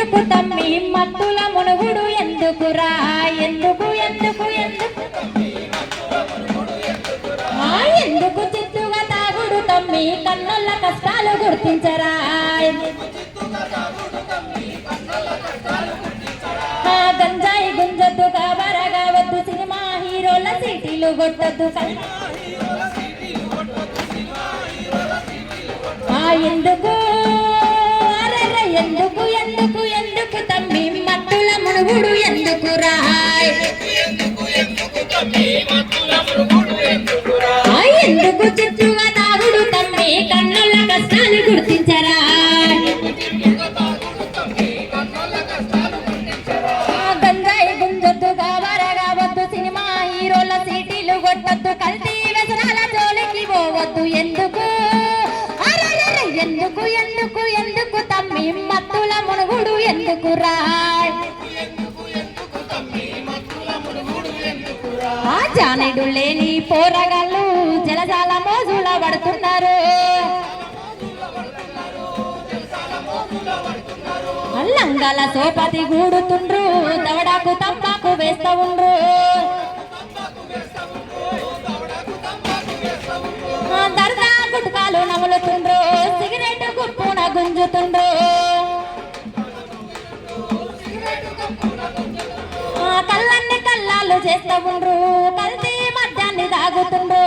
ఎందుకు తమ్మి మత్తుల మునుగుడు ఎందుకురా ఎందుకు ఎందుకు ఎందుకు ఎందుకు చిత్తుగా తాగుడు తమ్మి కన్నుల కష్టాలు గుర్తించరా గంజాయి గుంజద్దు కాబరగా వద్దు సినిమా హీరోల సీటీలు కొట్టద్దు ఎందుకు అరే ఎందుకు ఎందుకు ఎందుకు తమ్మి మత్తుల మునుగుడు ఎందుకు రాయ్ ఎందుకు చిత్తుగా తాగుడు తమ్మి కన్నుల కష్టాలు గుర్తించరా గంజాయి గుంజొద్దు కాబరగా వద్దు సినిమా హీరోల సీటీలు కొట్టద్దు కల్తీ వ్యసనాల జోలికి పోవద్దు ఎందుకు ఎందుకు ఎందుకు ఎందుకు తమ్మి మత్తుల మునుగుడు ఎందుకు రాయ్ జానెడు లేని పోరగాళ్ళు జలజాల మోజుల పడుతున్నారు లంగాల సోపతి గూడుతుండ్రు దవడాకు తంబాకు వేస్తా ఉండ్రు దర్దా గుట్కాలు నములుతుండ్రు సిగరెట్ గుప్పున గుంజుతుండ్రు కళ్ళన్ని కళ్ళాలు చేస్తా ఉండ్రు కల్తీ మద్యాన్ని తాగుతుండ్రు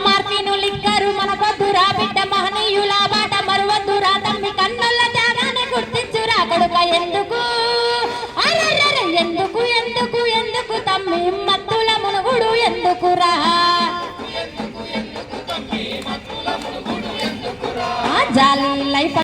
మార్పిను లిక్కరు మన పొద్దురా బిడ్డ మహనీయుల బాట మరువద్దురా తమ్మి కన్నుల త్యాగాన్ని గుర్తించురా కొడుక ఎందుకు అరెరెరె ఎందుకు ఎందుకు ఎందుకు తమ్మి మత్తుల మునుగుడు ఎందుకురా జాలి లైఫ్